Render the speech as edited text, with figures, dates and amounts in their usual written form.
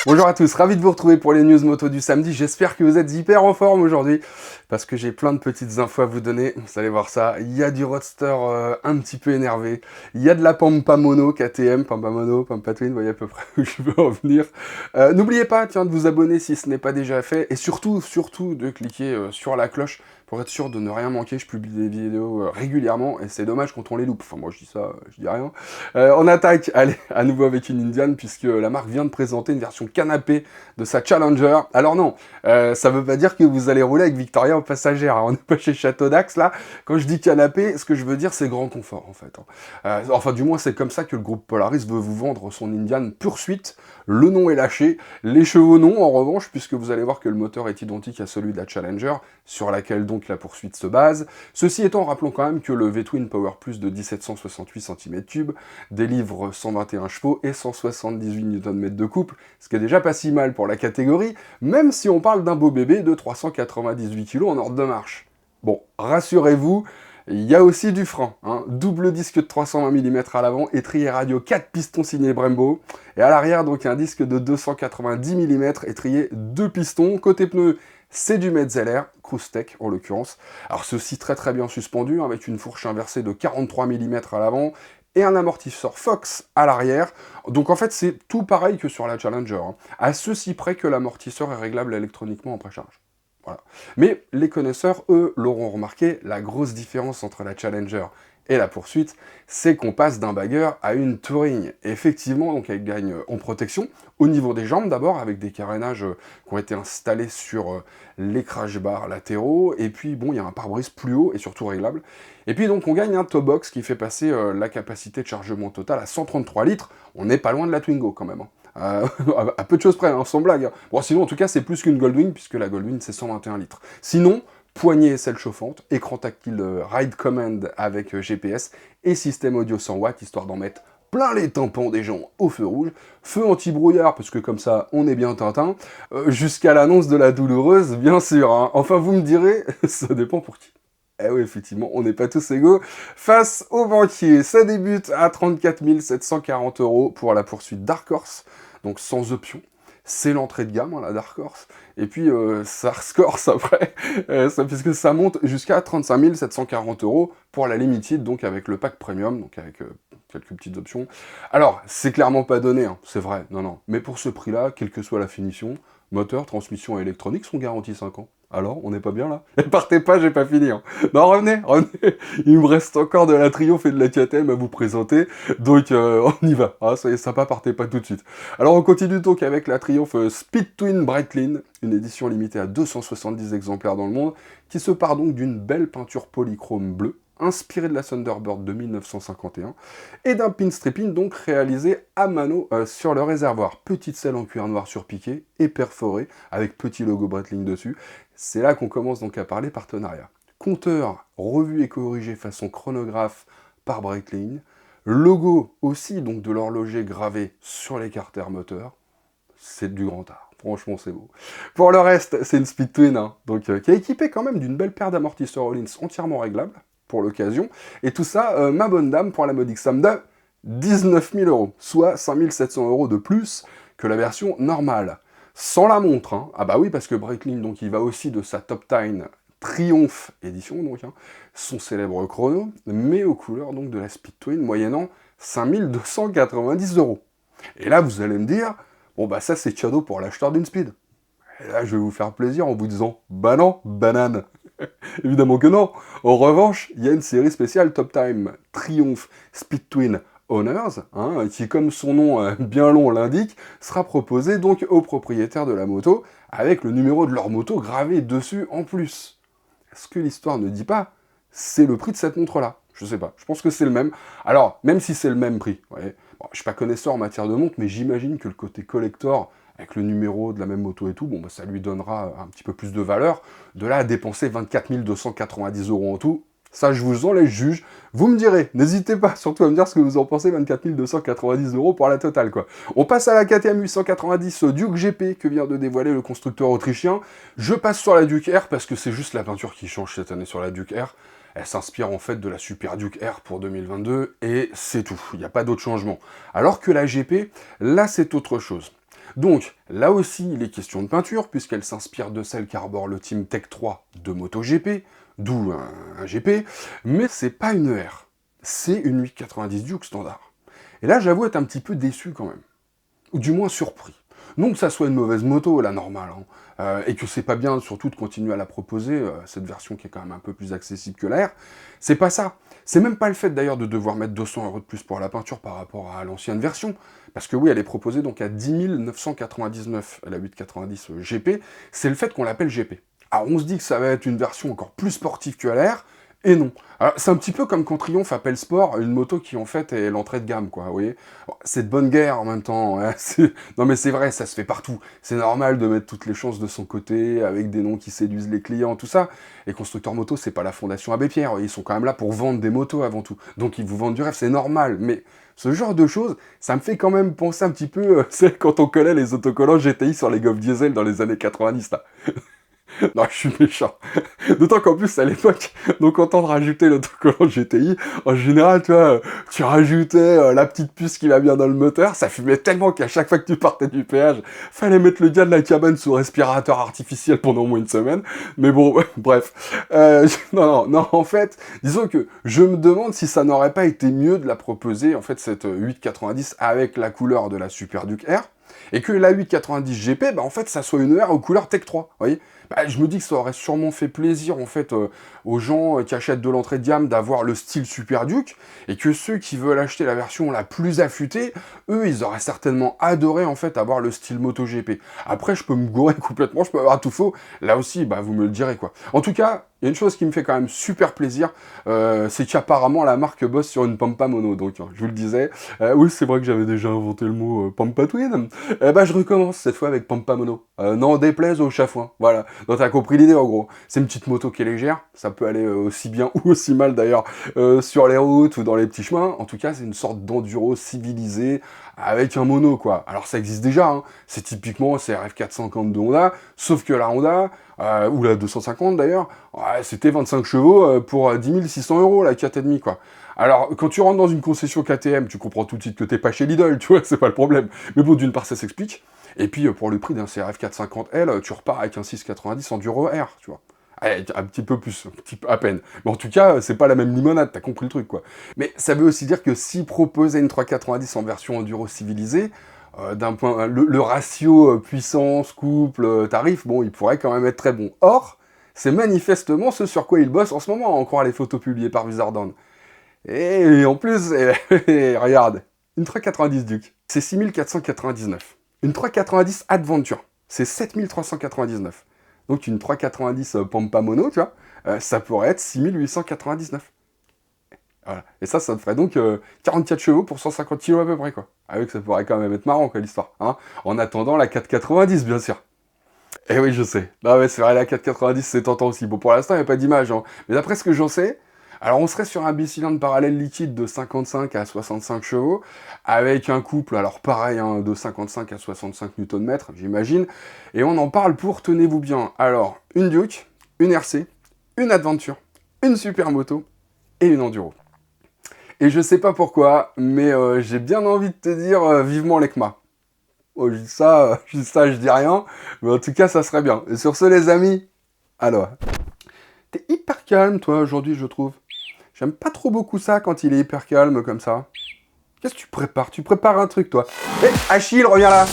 Bonjour à tous, ravi de vous retrouver pour les news moto du samedi. J'espère que vous êtes hyper en forme aujourd'hui parce que j'ai plein de petites infos à vous donner. Vous allez voir ça. Il y a du roadster un petit peu énervé. Il y a de la Pampa Mono KTM, Pampa Mono, Pampa Twin, vous voyez à peu près où je veux en venir. N'oubliez pas, tiens, de vous abonner si ce n'est pas déjà fait et surtout de cliquer sur la cloche pour être sûr de ne rien manquer. Je publie des vidéos régulièrement et c'est dommage quand on les loupe. Enfin, moi je dis ça, je dis rien. On attaque, allez, à nouveau avec une Indian, puisque la marque vient de présenter une version canapé de sa Challenger. Alors non, ça veut pas dire que vous allez rouler avec Victoria en passagère, hein. On n'est pas chez Château d'Axe, là. Quand je dis canapé, ce que je veux dire, c'est grand confort, en fait, hein. Enfin, du moins, c'est comme ça que le groupe Polaris veut vous vendre son Indian Pursuit. Le nom est lâché, les chevaux non, en revanche, puisque vous allez voir que le moteur est identique à celui de la Challenger, sur laquelle donc la poursuite se base. Ceci étant, rappelons quand même que le V-Twin Power Plus de 1768 cm3 délivre 121 chevaux et 178 Nm de couple, ce qui est déjà pas si mal pour la catégorie, même si on parle d'un beau bébé de 398 kg en ordre de marche. Bon, rassurez-vous, il y a aussi du frein, hein. Double disque de 320 mm à l'avant, étrier radio 4 pistons signé Brembo, et à l'arrière donc un disque de 290 mm, étrier 2 pistons. Côté pneus, c'est du Metzeler, Cruise Tech en l'occurrence. Alors ceci très bien suspendu, hein, avec une fourche inversée de 43 mm à l'avant, et un amortisseur Fox à l'arrière. Donc en fait c'est tout pareil que sur la Challenger, hein, à ceci près que l'amortisseur est réglable électroniquement en précharge. Voilà. Mais les connaisseurs, eux, l'auront remarqué, la grosse différence entre la Challenger et la poursuite, c'est qu'on passe d'un bagger à une touring. Et effectivement, donc elle gagne en protection, au niveau des jambes d'abord, avec des carénages qui ont été installés sur les crash bars latéraux, et puis bon, il y a un pare-brise plus haut et surtout réglable. Et puis donc on gagne un top box qui fait passer la capacité de chargement totale à 133 litres. On n'est pas loin de la Twingo quand même, hein. À peu de choses près, hein, sans blague, hein. Bon, sinon, en tout cas, c'est plus qu'une Goldwing, puisque la Goldwing, c'est 121 litres. Sinon, poignée et selle chauffante, écran tactile Ride Command avec GPS, et système audio 100 watts, histoire d'en mettre plein les tympans des gens au feu rouge, feu anti-brouillard, parce que comme ça, on est bien Tintin, jusqu'à l'annonce de la douloureuse, bien sûr, hein. Enfin, vous me direz, ça dépend pour qui. Eh oui, effectivement, on n'est pas tous égaux. Face au banquier, ça débute à 34 740 € pour la poursuite Dark Horse, donc sans option. C'est l'entrée de gamme, hein, la Dark Horse. Et puis, ça rescorse après, puisque ça monte jusqu'à 35 740 € pour la Limited, donc avec le pack Premium, donc avec quelques petites options. Alors, c'est clairement pas donné, hein, c'est vrai, non. Mais pour ce prix-là, quelle que soit la finition, moteur, transmission et électronique sont garantis 5 ans. Alors, on n'est pas bien là? Et partez pas, j'ai pas fini, hein. Non, revenez. Il me reste encore de la Triomphe et de la KTM à vous présenter, donc on y va. Ah, soyez sympa, partez pas tout de suite. Alors, on continue donc avec la Triomphe Speed Twin Breitling, une édition limitée à 270 exemplaires dans le monde, qui se part donc d'une belle peinture polychrome bleue, inspirée de la Thunderbird de 1951, et d'un pinstripping donc réalisé à mano sur le réservoir. Petite selle en cuir noir surpiqué et perforée, avec petit logo Breitling dessus. C'est là qu'on commence donc à parler partenariat. Compteur revu et corrigé façon chronographe par Breitling. Logo aussi donc de l'horloger gravé sur les carters moteurs. C'est du grand art. Franchement, c'est beau. Pour le reste, c'est une Speed Twin, hein, donc, qui est équipée quand même d'une belle paire d'amortisseurs Öhlins entièrement réglables pour l'occasion. Et tout ça, ma bonne dame, pour la modique somme de 19 000 €, soit 5 700 € de plus que la version normale. Sans la montre, hein. Ah bah oui, parce que Breitling, donc, il va aussi de sa Top Time Triumph édition, donc, hein, son célèbre chrono, mais aux couleurs donc de la Speed Twin, moyennant 5 290 €. Et là, vous allez me dire, bon bah ça c'est cadeau pour l'acheteur d'une Speed. Et là, je vais vous faire plaisir en vous disant, bah non, banane. Évidemment que non. En revanche, il y a une série spéciale Top Time Triumph Speed Twin Owners, hein, qui, comme son nom bien long l'indique, sera proposé donc aux propriétaires de la moto, avec le numéro de leur moto gravé dessus en plus. Est-ce que l'histoire ne dit pas, c'est le prix de cette montre-là? Je sais pas, je pense que c'est le même. Alors, même si c'est le même prix, ouais, bon, je suis pas connaisseur en matière de montre, mais j'imagine que le côté collector, avec le numéro de la même moto et tout, bon, bah, ça lui donnera un petit peu plus de valeur. De là à dépenser 24 290 € en tout, ça je vous en laisse juge. Vous me direz, n'hésitez pas surtout à me dire ce que vous en pensez, 24 290 € pour la totale, quoi. On passe à la KTM 890 Duke GP que vient de dévoiler le constructeur autrichien. Je passe sur la Duke R parce que c'est juste la peinture qui change cette année sur la Duke R. Elle s'inspire en fait de la Super Duke R pour 2022 et c'est tout, il n'y a pas d'autre changement. Alors que la GP, là c'est autre chose. Donc, là aussi, il est question de peinture, puisqu'elle s'inspire de celle qu'arbore le Team Tech 3 de MotoGP, d'où un GP, mais c'est pas une ER, c'est une 890 Duke standard. Et là, j'avoue être un petit peu déçu quand même, ou du moins surpris. Non que ça soit une mauvaise moto, la normale, hein, et que c'est pas bien surtout de continuer à la proposer, cette version qui est quand même un peu plus accessible que la R, c'est pas ça. C'est même pas le fait d'ailleurs de devoir mettre 200 € de plus pour la peinture par rapport à l'ancienne version, parce que oui, elle est proposée donc à 10 999 la 890 GP, c'est le fait qu'on l'appelle GP. Alors on se dit que ça va être une version encore plus sportive que la R, et non. Alors, c'est un petit peu comme quand Triumph appelle Sport une moto qui en fait est l'entrée de gamme, quoi, vous voyez. Bon, c'est de bonne guerre en même temps, hein, non mais c'est vrai, ça se fait partout. C'est normal de mettre toutes les chances de son côté, avec des noms qui séduisent les clients, tout ça. Les constructeurs moto, c'est pas la Fondation Abbé Pierre, ils sont quand même là pour vendre des motos avant tout. Donc ils vous vendent du rêve, c'est normal, mais ce genre de choses, ça me fait quand même penser un petit peu, c'est quand on collait les autocollants GTI sur les Golf Diesel dans les années 90, là. Non, je suis méchant. D'autant qu'en plus, à l'époque, donc quand on rajoutait l'autocollant GTI, en général, tu vois, tu rajoutais la petite puce qui va bien dans le moteur, ça fumait tellement qu'à chaque fois que tu partais du péage, fallait mettre le gars de la cabane sous respirateur artificiel pendant au moins une semaine. Mais bon, bref. Non, en fait, disons que je me demande si ça n'aurait pas été mieux de la proposer, en fait, cette 890 avec la couleur de la Super Duke R, et que la 890 GP, bah en fait, ça soit une R aux couleurs Tech 3, vous voyez. Bah, je me dis que ça aurait sûrement fait plaisir, en fait, aux gens qui achètent de l'entrée de gamme d'avoir le style Super Duke, et que ceux qui veulent acheter la version la plus affûtée, eux, ils auraient certainement adoré, en fait, avoir le style MotoGP. Après, je peux me gourer complètement, je peux avoir tout faux, là aussi, bah, vous me le direz, quoi. En tout cas, il y a une chose qui me fait quand même super plaisir, c'est qu'apparemment la marque bosse sur une Pampa mono, donc je vous le disais. Oui, c'est vrai que j'avais déjà inventé le mot Pampa Twin. Bah je recommence cette fois avec Pampa mono. Non déplaise au chafouin, voilà. Donc t'as compris l'idée en gros. C'est une petite moto qui est légère, ça peut aller aussi bien ou aussi mal d'ailleurs sur les routes ou dans les petits chemins. En tout cas, c'est une sorte d'enduro civilisé avec un mono quoi. Alors ça existe déjà, hein. C'est typiquement CRF 450 de Honda, sauf que la Honda, ou la 250 d'ailleurs, ouais, c'était 25 chevaux pour 10 600 € la 4,5 quoi. Alors, quand tu rentres dans une concession KTM, tu comprends tout de suite que t'es pas chez Lidl, tu vois, c'est pas le problème. Mais bon, d'une part, ça s'explique. Et puis, pour le prix d'un CRF 450L, tu repars avec un 690 Enduro R, tu vois. Allez, un petit peu plus, à peine. Mais en tout cas, c'est pas la même limonade, t'as compris le truc, quoi. Mais ça veut aussi dire que si proposer une 390 en version Enduro civilisée, d'un point, le ratio puissance, couple, tarif, bon, il pourrait quand même être très bon. Or, c'est manifestement ce sur quoi il bosse en ce moment, en croire les photos publiées par Wizardon. Et en plus, regarde, une 390 Duke, c'est 6499. Une 390 Adventure, c'est 7399. Donc une 390 Pampa Mono, tu vois, ça pourrait être 6899. Voilà. Et ça te ferait donc 44 chevaux pour 150 kg à peu près, quoi. Avec ça pourrait quand même être marrant, quoi, l'histoire. Hein, en attendant la 490, bien sûr. Eh oui, je sais. Bah ouais, c'est vrai, la 490, c'est tentant aussi. Bon, pour l'instant, il n'y a pas d'image, hein. Mais d'après ce que j'en sais, alors on serait sur un bicylindre parallèle liquide de 55 à 65 chevaux, avec un couple, alors pareil, hein, de 55 à 65 Nm, j'imagine. Et on en parle pour, tenez-vous bien, alors, une Duke, une RC, une Adventure, une Supermoto et une Enduro. Et je sais pas pourquoi, mais j'ai bien envie de te dire vivement l'ECMA. Oh, je dis rien, mais en tout cas, ça serait bien. Et sur ce, les amis, alors, t'es hyper calme, toi, aujourd'hui, je trouve. J'aime pas trop beaucoup ça quand il est hyper calme comme ça. Qu'est-ce que tu prépares? Tu prépares un truc, toi. Hé, Achille, reviens là!